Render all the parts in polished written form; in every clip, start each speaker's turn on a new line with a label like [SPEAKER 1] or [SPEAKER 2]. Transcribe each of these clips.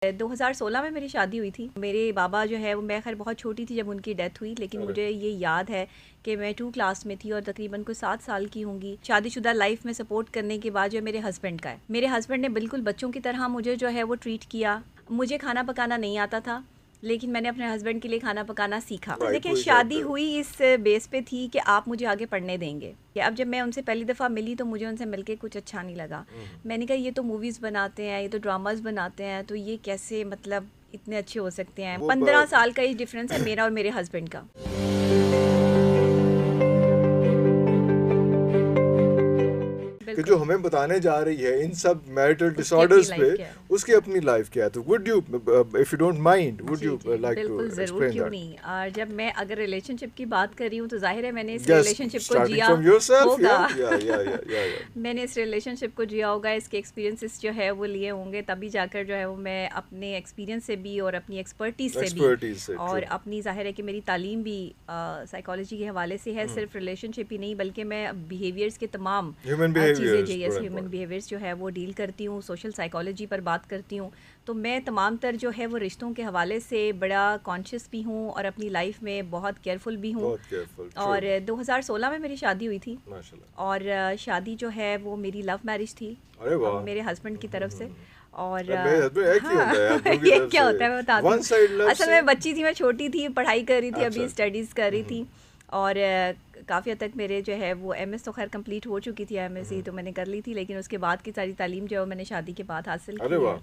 [SPEAKER 1] 2016 में मेरी शादी हुई थी। मेरे बाबा जो है वो, मैं खैर बहुत छोटी थी जब उनकी डेथ हुई, लेकिन मुझे ये याद है कि मैं 2 क्लास में थी और तकरीबन कोई 7 साल की होंगी। शादीशुदा लाइफ में सपोर्ट करने के बाद जो मेरे हस्बैंड का है, मेरे हस्बैंड ने बिल्कुल बच्चों की तरह मुझे जो है वो ट्रीट किया। मुझे खाना पकाना नहीं आता था, लेकिन मैंने अपने हस्बैंड के लिए खाना पकाना सीखा। लेकिन शादी हुई इस बेस पे थी कि आप मुझे आगे पढ़ने देंगे। कि अब जब मैं उनसे पहली दफ़ा मिली तो मुझे उनसे मिलके कुछ अच्छा नहीं लगा। मैंने कहा ये तो मूवीज़ बनाते हैं, ये तो ड्रामास बनाते हैं, तो ये कैसे मतलब इतने अच्छे हो सकते हैं। 15 साल का ही डिफरेंस है मेरा और मेरे हस्बैंड का।
[SPEAKER 2] कि जो हमें बताने जा रही है इन सब मैरिटल डिसऑर्डर्स पे, उसकी अपनी लाइफ क्या है। तो would you, if you don't mind, would you like to explain
[SPEAKER 1] क्यों
[SPEAKER 2] दैट?
[SPEAKER 1] नहीं। और जब मैं अगर रिलेशनशिप की बात कर रही हूँ तो जाहिर है मैंने इस रिलेशनशिप को जिया होगा। मैंने इस रिलेशनशिप को जिया होगा, इसके एक्सपीरियंसेस जो है वो लिए होंगे, तभी जाकर जो है वो मैं अपने एक्सपीरियंस से भी और अपनी एक्सपर्टीज से भी, और अपनी जाहिर है कि मेरी तालीम भी साइकोलॉजी के हवाले से है, सिर्फ रिलेशनशिप ही नहीं बल्कि मैं बिहेवियर्स के तमाम चीज़ें ह्यूमन बिहेवियर्स जो है वो डील करती हूँ, सोशल साइकोलॉजी पर बात करती हूँ। तो मैं तमाम तर जो है वो रिश्तों के हवाले से बड़ा कॉन्शियस भी हूँ और अपनी लाइफ में बहुत केयरफुल भी हूँ। और 2016 में मेरी शादी हुई थी और शादी जो है वो मेरी लव मैरिज थी मेरे हस्बैंड की तरफ से। और हाँ, ये क्या होता है मैं बताती हूँ। असल में बच्ची थी, मैं छोटी थी, पढ़ाई कर रही थी, अभी स्टडीज़ कर रही थी, और काफ़ी हद तक मेरे जो है वो MS तो खैर कंप्लीट हो चुकी थी, MSc तो मैंने कर ली थी, लेकिन उसके बाद की सारी तालीम जो है मैंने शादी के बाद हासिल की है।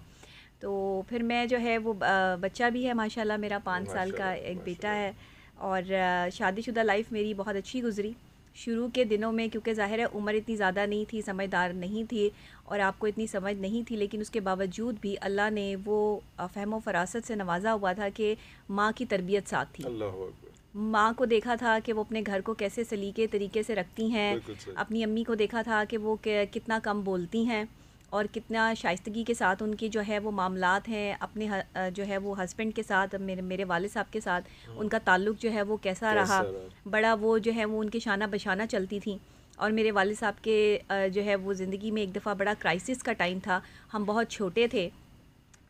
[SPEAKER 1] तो फिर मैं जो है वो बच्चा भी है माशाल्लाह, मेरा 5 साल का एक बेटा है। और शादीशुदा लाइफ मेरी बहुत अच्छी गुजरी शुरू के दिनों में, क्योंकि ज़ाहिर है उम्र इतनी ज़्यादा नहीं थी, समझदार नहीं थी और आपको इतनी समझ नहीं थी, लेकिन उसके बावजूद भी अल्लाह ने वो फ़हम फ़रासत से नवाजा हुआ था कि माँ की तरबियत साथ थी। माँ को देखा था कि वो अपने घर को कैसे सलीके तरीके से रखती हैं, अपनी अम्मी को देखा था कि वो कितना कम बोलती हैं और कितना शाइस्तगी के साथ उनकी जो है वो मामलात हैं अपने जो है वो हस्बैंड के साथ, मेरे वालिद साहब के साथ उनका ताल्लुक़ जो है वो कैसा रहा। बड़ा वो जो है वो उनकी शाना बशाना चलती थी। और मेरे वालिद साहब के जो है वो ज़िंदगी में एक दफ़ा बड़ा क्राइसिस का टाइम था, हम बहुत छोटे थे,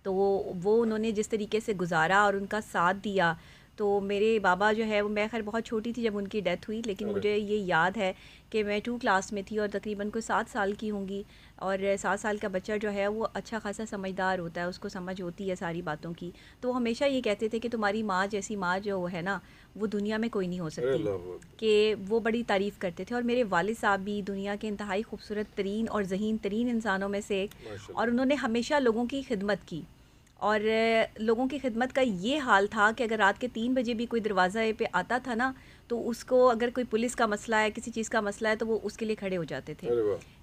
[SPEAKER 1] तो वो उन्होंने जिस तरीके से गुजारा और उनका साथ दिया। तो मेरे बाबा जो है वो, मैं खैर बहुत छोटी थी जब उनकी डेथ हुई, लेकिन मुझे ये याद है कि मैं 2 क्लास में थी और तकरीबन कोई 7 साल की होंगी। और 7 साल का बच्चा जो है वो अच्छा खासा समझदार होता है, उसको समझ होती है सारी बातों की। तो हमेशा ये कहते थे कि तुम्हारी माँ जैसी माँ जो है ना वो दुनिया में कोई नहीं हो सकती, कि वो बड़ी तारीफ़ करते थे। और मेरे वालिद साहब भी दुनिया के इंतहाई खूबसूरत तरीन और ज़हीन तरीन इंसानों में से एक, और उन्होंने हमेशा लोगों की खिदमत की। और लोगों की खिदमत का ये हाल था कि अगर रात के 3 बजे भी कोई दरवाज़ा पे आता था ना, तो उसको अगर कोई पुलिस का मसला है, किसी चीज़ का मसला है, तो वो उसके लिए खड़े हो जाते थे।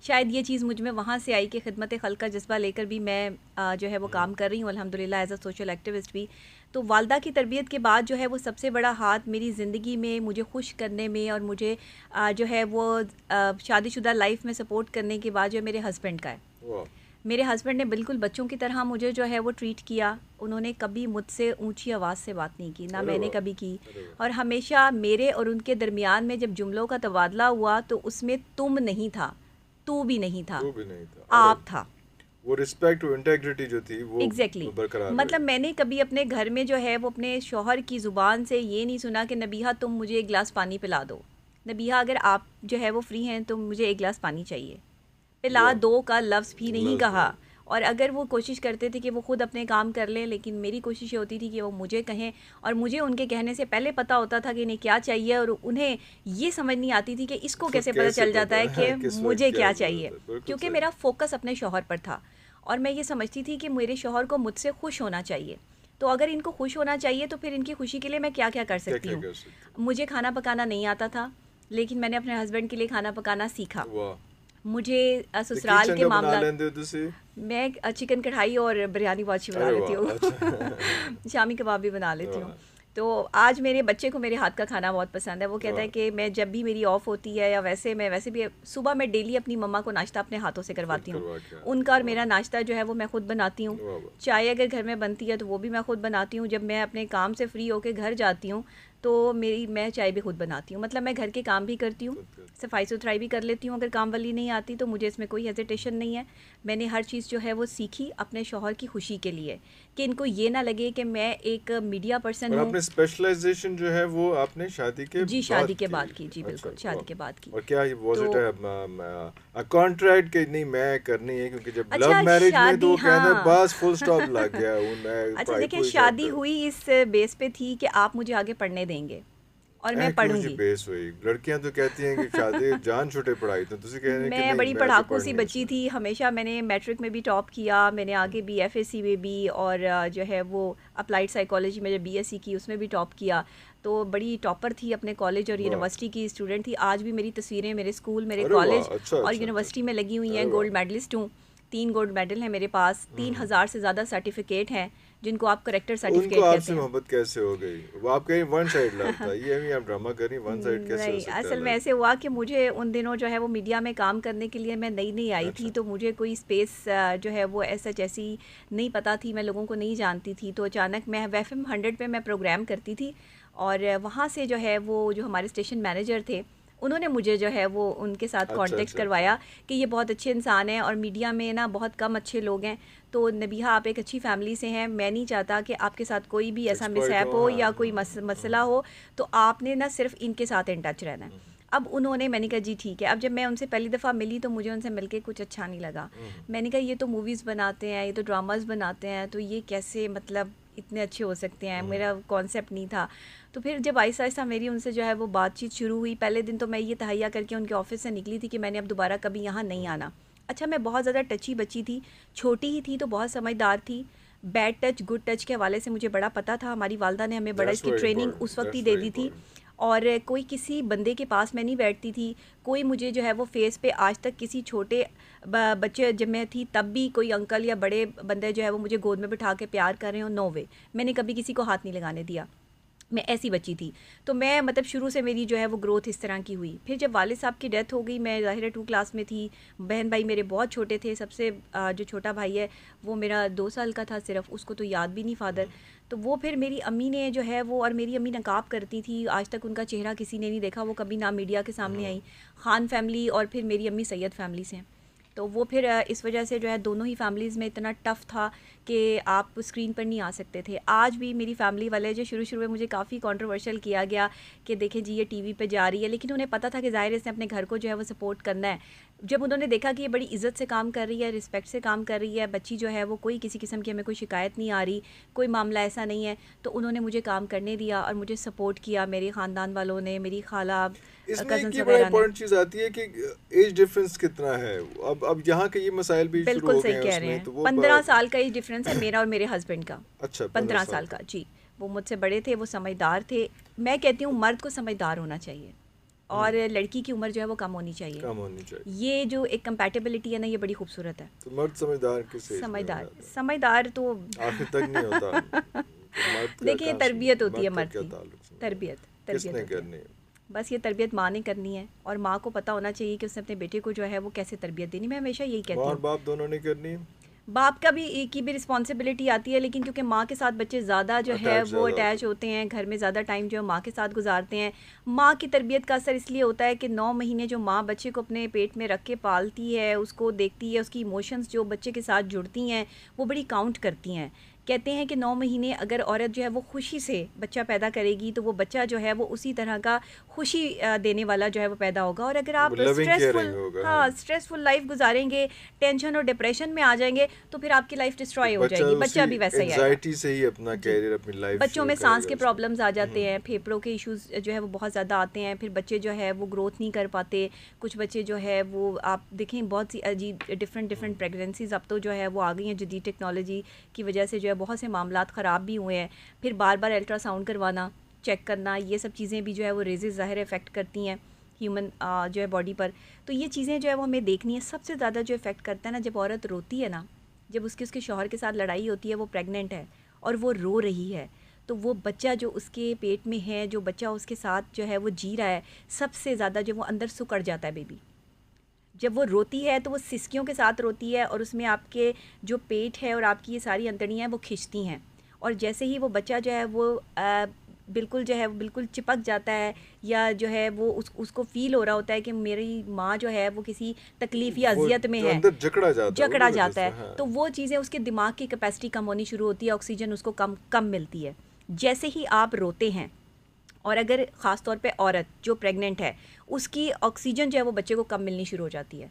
[SPEAKER 1] शायद ये चीज़ मुझ में वहाँ से आई कि खिदमत खल्क का जज्बा लेकर भी मैं जो है वो काम कर रही हूँ अल्हम्दुलिल्लाह एज़ अ सोशल एक्टिविस्ट भी। तो वालदा की तरबियत के बाद जो है वो सबसे बड़ा हाथ मेरी ज़िंदगी में मुझे खुश करने में और मुझे जो है वो शादीशुदा लाइफ में सपोर्ट करने के बाद जो मेरे हस्बैंड का है। मेरे हस्बैंड ने बिल्कुल बच्चों की तरह मुझे जो है वो ट्रीट किया। उन्होंने कभी मुझसे ऊंची आवाज़ से बात नहीं की, ना मैंने कभी की। और हमेशा मेरे और उनके दरमियान में जब जुमलों का तबादला हुआ तो उसमें तुम नहीं था, तू भी नहीं था, आप था।
[SPEAKER 2] वो रिस्पेक्ट और इंटेग्रिटी जो थी वो
[SPEAKER 1] एग्जैक्टली मतलब मैंने कभी अपने घर में जो है वो अपने शौहर की ज़ुबान से ये नहीं सुना कि नबीहा तुम मुझे एक गिलास पानी पिला दो, नबीहा अगर आप जो है वो फ्री हैं तो मुझे एक गिलास पानी चाहिए, पिला दो का लफ्ज़ भी नहीं कहा। और अगर वो कोशिश करते थे कि वो खुद अपने काम कर लें, लेकिन मेरी कोशिश ये होती थी कि वो मुझे कहें, और मुझे उनके कहने से पहले पता होता था कि इन्हें क्या चाहिए, और उन्हें ये समझ नहीं आती थी कि इसको कैसे पता चल जाता है कि मुझे क्या चाहिए, क्योंकि मेरा फोकस अपने शौहर पर था। और मैं ये समझती थी कि मेरे शौहर को मुझसे खुश होना चाहिए, तो अगर इनको खुश होना चाहिए तो फिर इनकी खुशी के लिए मैं क्या क्या कर सकती हूँ। मुझे खाना पकाना नहीं आता था, लेकिन मैंने अपने हस्बैंड के लिए खाना पकाना सीखा। मुझे ससुराल के मामला, मैं चिकन कढ़ाई और बिरयानी बहुत अच्छी बना लेती हूँ। शामी कबाब भी बना लेती हूँ। तो आज मेरे बच्चे को मेरे हाथ का खाना बहुत पसंद है। वो कहता है कि मैं जब भी मेरी ऑफ होती है या वैसे भी सुबह मैं डेली अपनी मम्मा को नाश्ता अपने हाथों से करवाती हूँ। उनका और मेरा नाश्ता जो है वो मैं खुद बनाती हूँ। चाय अगर घर में बनती है तो वो भी मैं खुद बनाती हूँ। जब मैं अपने काम से फ्री होकर घर जाती हूँ तो मैं चाय भी खुद बनाती हूँ, मतलब मैं घर के काम भी करती हूँ, सफाई सुथराई भी कर लेती हूँ। अगर काम वाली नहीं आती तो मुझे इसमें कोई हेजिटेशन नहीं है। मैंने हर चीज़ जो है वो सीखी अपने शौहर की खुशी के लिए, कि इनको ये ना लगे कि मैं एक मीडिया पर्सन हूँ।
[SPEAKER 2] आपने स्पेशलाइजेशन जो है वो आपने शादी के
[SPEAKER 1] जी शादी के बाद की, जी बिल्कुल। अच्छा, शादी के बाद की।
[SPEAKER 2] और क्या वाज इट अ कॉन्ट्रैक्ट कि नहीं मैं करनी है, क्योंकि जब
[SPEAKER 1] अच्छा,
[SPEAKER 2] लव मैरिज में तो
[SPEAKER 1] हाँ।
[SPEAKER 2] कहते हैं बस फुल स्टॉप लग गया हूं मैं।
[SPEAKER 1] अच्छा देखिए, शादी हुई इस बेस पे थी कि आप मुझे आगे पढ़ने देंगे और मैं पढ़ूंगी।
[SPEAKER 2] बेस हुई, लड़कियां तो कहती हैं कि शादी जान छुटे पढ़ाई, तो तुसी कहने कि
[SPEAKER 1] मैं
[SPEAKER 2] नहीं,
[SPEAKER 1] बड़ी
[SPEAKER 2] मैं
[SPEAKER 1] पढ़ाकू सी बच्ची थी हमेशा। मैंने मैट्रिक में भी टॉप किया, मैंने आगे BFSC में भी, और जो है वो अप्लाइड साइकोलॉजी में जब BSc की उसमें भी टॉप किया। तो बड़ी टॉपर थी अपने कॉलेज और यूनिवर्सिटी की स्टूडेंट थी। आज भी मेरी तस्वीरें मेरे स्कूल, मेरे कॉलेज और यूनिवर्सिटी में लगी हुई हैं। गोल्ड मेडलिस्ट हूँ, 3 गोल्ड मेडल हैं मेरे पास, 3000 से ज़्यादा सर्टिफिकेट हैं जिनको आप करेक्टर सर्टिफिकेट कहते हैं।
[SPEAKER 2] उनको आपसे मोहब्बत कैसे हो गई? वो आप कहीं वन साइड लव था, ये भी आप ड्रामा कर रही, वन साइड कैसे हो सकता है?
[SPEAKER 1] असल में ऐसे हुआ कि मुझे उन दिनों जो है वो मीडिया में काम करने के लिए मैं नई आई थी, तो मुझे कोई स्पेस जो है वो ऐसा जैसी नहीं पता थी, मैं लोगों को नहीं जानती थी। तो अचानक मैं FM 100 पे मैं प्रोग्राम करती थी, और वहाँ से जो है वो जो हमारे स्टेशन मैनेजर थे उन्होंने मुझे जो है वो उनके साथ कांटेक्ट करवाया कि ये बहुत अच्छे इंसान हैं और मीडिया में ना बहुत कम अच्छे लोग हैं, तो नबीहा आप एक अच्छी फैमिली से हैं, मैं नहीं चाहता कि आपके साथ कोई भी ऐसा मिसहैप हो या कोई मसला हो, तो आपने ना सिर्फ इनके साथ इन टच रहना है। अब उन्होंने, मैंने कहा जी ठीक है। अब जब मैं उनसे पहली दफ़ा मिली तो मुझे उनसे मिलके कुछ अच्छा नहीं लगा। मैंने कहा ये तो मूवीज़ बनाते हैं, ये तो ड्रामास बनाते हैं, तो ये कैसे मतलब इतने अच्छे हो सकते हैं, मेरा कॉन्सेप्ट नहीं था। तो फिर जब आहिस्ता आहिस्ता मेरी उनसे जो है वो बातचीत शुरू हुई, पहले दिन तो मैं ये तहैया करके उनके ऑफिस से निकली थी कि मैंने अब दोबारा कभी यहाँ नहीं आना। अच्छा, मैं बहुत ज़्यादा टची बच्ची थी, छोटी ही थी तो बहुत समझदार थी। बैड टच गुड टच के हवाले से मुझे बड़ा पता था, हमारी वालदा ने हमें बड़ा इसकी ट्रेनिंग उस वक्त ही दे दी थी। और कोई किसी बंदे के पास मैं नहीं बैठती थी, कोई मुझे जो है वो फेस पे आज तक किसी छोटे बच्चे जब मैं थी तब भी कोई अंकल या बड़े बंदे जो है वो मुझे गोद में बिठा के प्यार कर रहे हो, नो वे, मैंने कभी किसी को हाथ नहीं लगाने दिया। मैं ऐसी बच्ची थी। तो मैं मतलब शुरू से मेरी जो है वो ग्रोथ इस तरह की हुई। फिर जब वालिद साहब की डेथ हो गई, मैं ज़ाहिर है 2 क्लास में थी, बहन भाई मेरे बहुत छोटे थे। सबसे जो छोटा भाई है वो मेरा 2 साल का था सिर्फ, उसको तो याद भी नहीं फादर। तो वो फिर मेरी अम्मी ने जो है वो, और मेरी अम्मी नकाब करती थी, आज तक उनका चेहरा किसी ने नहीं देखा, वो कभी ना मीडिया के सामने आई। खान फैमिली और फिर मेरी अम्मी सैयद फैमिली से हैं। तो वो फिर इस वजह से जो है दोनों ही फैमिलीज़ में इतना टफ़ था कि आप स्क्रीन पर नहीं आ सकते थे। आज भी मेरी फैमिली वाले जो शुरू में मुझे काफ़ी कंट्रोवर्शियल किया गया कि देखें जी ये टीवी पे जा रही है, लेकिन उन्हें पता था कि ज़ाहिर इसने अपने घर को जो है वो सपोर्ट करना है। जब उन्होंने देखा कि ये बड़ी इज़्ज़त से काम कर रही है, रिस्पेक्ट से काम कर रही है, बच्ची जो है वो कोई किसी किस्म की हमें कोई शिकायत नहीं आ रही, कोई मामला ऐसा नहीं है, तो उन्होंने मुझे काम करने दिया और मुझे सपोर्ट किया। मेरे ख़ानदान वालों ने, मेरी खाला,
[SPEAKER 2] इसमें एक बड़ा इम्पोर्टेंट चीज़ आती है कि एज डिफरेंस कितना है। अब यहाँ के ये मसाइल भी शुरू हो गए हैं। बिल्कुल सही कह रहे हैं,
[SPEAKER 1] तो 15 साल का एज डिफरेंस है मेरा और मेरे हस्बैंड का।
[SPEAKER 2] अच्छा,
[SPEAKER 1] 15 साल का जी। वो मुझसे बड़े थे, वो समझदार थे। मैं कहती हूँ मर्द को समझदार होना चाहिए और लड़की की उम्र जो है वो कम होनी चाहिए। ये जो एक कंपैटिबिलिटी है ना, ये बड़ी खूबसूरत है।
[SPEAKER 2] तो मर्द समझदार किसे?
[SPEAKER 1] समझदार तो
[SPEAKER 2] आखिर तक नहीं होता।
[SPEAKER 1] देखिए तरबियत होती है मर्द की, तरबियत
[SPEAKER 2] करनी है।
[SPEAKER 1] बस ये तरबियत माँ ने करनी है और माँ को पता होना चाहिए कि उसने अपने बेटे को जो है वो कैसे तरबियत देनी। मैं हमेशा यही कहती हूँ,
[SPEAKER 2] और बाप दोनों ने करनी है।
[SPEAKER 1] बाप का भी की भी रिस्पॉन्सिबिलिटी आती है, लेकिन क्योंकि माँ के साथ बच्चे ज़्यादा जो है वो अटैच होते हैं, घर में ज़्यादा टाइम जो है माँ के साथ गुजारते हैं। माँ की तरबियत का असर इसलिए होता है कि 9 महीने जो माँ बच्चे को अपने पेट में रख के पालती है, उसको देखती है, उसकी इमोशंस जो बच्चे के साथ जुड़ती हैं वो बड़ी काउंट करती हैं। कहते हैं कि 9 महीने अगर औरत जो है वो खुशी से बच्चा पैदा करेगी तो वो बच्चा जो है वो उसी तरह का खुशी देने वाला जो है वो पैदा होगा। और अगर आप स्ट्रेसफुल लाइफ गुजारेंगे, टेंशन और डिप्रेशन में आ जाएंगे, तो फिर आपकी लाइफ डिस्ट्रॉय हो जाएगी। बच्चा भी वैसा ही है,
[SPEAKER 2] एंजाइटी से ही अपना कैरियर, अपनी लाइफ।
[SPEAKER 1] बच्चों में सांस के प्रॉब्लम्स आ जाते हैं, फेफड़ों के इश्यूज जो है वो बहुत ज़्यादा आते हैं, फिर बच्चे जो है वो ग्रोथ नहीं कर पाते। कुछ बच्चे जो है वो आप देखें बहुत सी अजीब डिफरेंट प्रेगनेंसीज अब तो जो है वो आ गई हैं जदीद टेक्नोलॉजी की वजह से, जो है बहुत से मामलात ख़राब भी हुए हैं। फिर बार बार अल्ट्रासाउंड करवाना, चेक करना, ये सब चीज़ें भी जो है वो रेजेस ज़ाहिर इफ़ेक्ट करती हैं ह्यूमन जो है बॉडी पर। तो ये चीज़ें जो है वो हमें देखनी है। सबसे ज़्यादा जो इफ़ेक्ट करता है ना, जब औरत रोती है ना, जब उसके शौहर के साथ लड़ाई होती है, वो प्रेग्नेंट है और वो रो रही है, तो वो बच्चा जो उसके पेट में है, जो बच्चा उसके साथ जो है वो जी रहा है, सबसे ज़्यादा जो वो अंदर सुकड़ जाता है बेबी। जब वो रोती है तो वो सिसकियों के साथ रोती है और उसमें आपके जो पेट है और आपकी ये सारी अंतड़ियाँ हैं वो खिंचती हैं, और जैसे ही वो बच्चा जो है वो बिल्कुल जो है वो बिल्कुल चिपक जाता है, या जो है वो उसको फील हो रहा होता है कि मेरी माँ जो है वो किसी तकलीफ़ या अजियत में है,
[SPEAKER 2] जकड़ा जाता
[SPEAKER 1] है।
[SPEAKER 2] हाँ।
[SPEAKER 1] तो वो चीज़ें, उसके दिमाग की कैपेसिटी कम होनी शुरू होती है, ऑक्सीजन उसको कम मिलती है। जैसे ही आप रोते हैं, और अगर ख़ास तौर पे औरत जो प्रेग्नेंट है, उसकी ऑक्सीजन जो है वो बच्चे को कम मिलनी शुरू हो जाती है,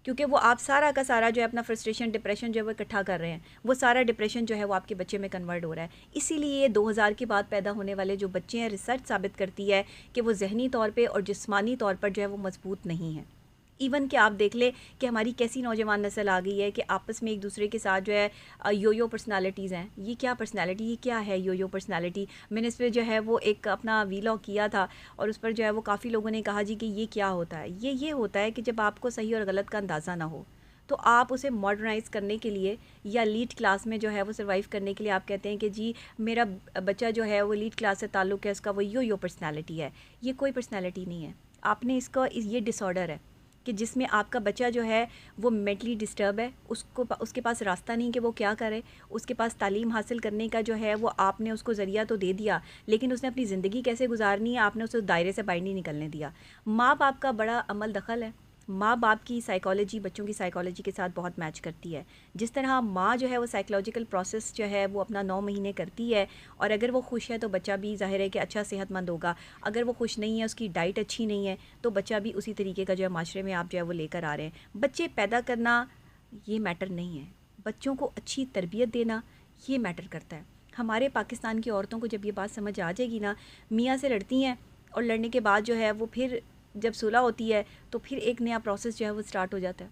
[SPEAKER 1] क्योंकि वो आप सारा का सारा जो है अपना फ्रस्ट्रेशन, डिप्रेशन जो है वो इकट्ठा कर रहे हैं, वो सारा डिप्रेशन जो है वो आपके बच्चे में कन्वर्ट हो रहा है। इसीलिए 2000 के बाद पैदा होने वाले जो बच्चे हैं, रिसर्च साबित करती है कि वो ज़हनी तौर पे और जिस्मानी तौर पर जो है वो मजबूत नहीं है। इवन कि आप देख ले कि हमारी कैसी नौजवान नस्ल आ गई है कि आपस में एक दूसरे के साथ जो है यो पर्सनालिटीज़ हैं। ये क्या पर्सनालिटी, ये क्या है यो पर्सनालिटी? मैंने इस पर जो है वो एक अपना वीलॉग किया था, और उस पर जो है वो काफ़ी लोगों ने कहा जी कि ये क्या होता है। ये होता है कि जब आपको सही और गलत का अंदाज़ा ना हो, तो आप उसे मॉडर्नाइज़ करने के लिए या लीड क्लास में जो है वो सर्वाइव करने के लिए आप कहते हैं कि जी मेरा बच्चा जो है वो लीड क्लास से ताल्लुक़ है, उसका वो यो पर्सनालिटी है। ये कोई पर्सनालिटी नहीं है। आपने इसका ये डिसऑर्डर है कि जिसमें आपका बच्चा जो है वो मेंटली डिस्टर्ब है, उसके पास रास्ता नहीं कि वो क्या करे, उसके पास तालीम हासिल करने का जो है वो आपने उसको ज़रिया तो दे दिया, लेकिन उसने अपनी ज़िंदगी कैसे गुजारनी है आपने उसे दायरे से बाहर नहीं निकलने दिया। माँ बाप का बड़ा अमल दखल है। माँ बाप की साइकोलॉजी बच्चों की साइकोलॉजी के साथ बहुत मैच करती है। जिस तरह माँ जो है वो साइकोलॉजिकल प्रोसेस जो है वो अपना 9 महीने करती है, और अगर वो खुश है तो बच्चा भी ज़ाहिर है कि अच्छा सेहतमंद होगा। अगर वो खुश नहीं है, उसकी डाइट अच्छी नहीं है, तो बच्चा भी उसी तरीके का जो है माशरे में आप जो है वो लेकर आ रहे हैं। बच्चे पैदा करना ये मैटर नहीं है, बच्चों को अच्छी तरबियत देना ये मैटर करता है। हमारे पाकिस्तान की औरतों को जब ये बात समझ आ जाएगी ना, मियाँ से लड़ती हैं और लड़ने के बाद जो है वो फिर जब सुलह होती है तो फिर एक नया प्रोसेस जो है वो स्टार्ट हो जाता है।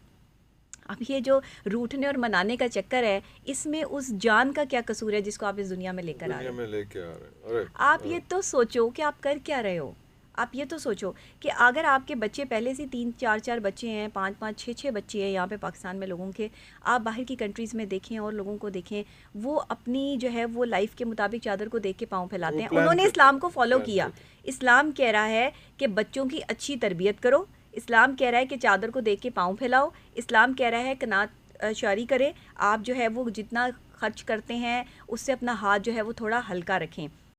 [SPEAKER 1] अब ये जो रूठने और मनाने का चक्कर है, इसमें उस जान का क्या कसूर है जिसको आप इस दुनिया में लेकर आ रहे हैं? आप ये तो सोचो कि आप कर क्या रहे हो। आप ये तो सोचो कि अगर आपके बच्चे पहले से 3-4 बच्चे हैं, 5-5, 6-6 बच्चे हैं यहाँ पे पाकिस्तान में लोगों के, आप बाहर की कंट्रीज़ में देखें और लोगों को देखें, वो अपनी जो है वो लाइफ के मुताबिक चादर को देख के पाँव फैलाते हैं। उन्होंने इस्लाम को फॉलो किया। इस्लाम कह रहा है कि बच्चों की अच्छी तरबियत करो। इस्लाम कह रहा है कि चादर को देख के पाँव फैलाओ। इस्लाम कह रहा है कनात शारी करें। आप जो है वो जितना खर्च करते हैं उससे अपना हाथ जो है वो थोड़ा हल्का रखें।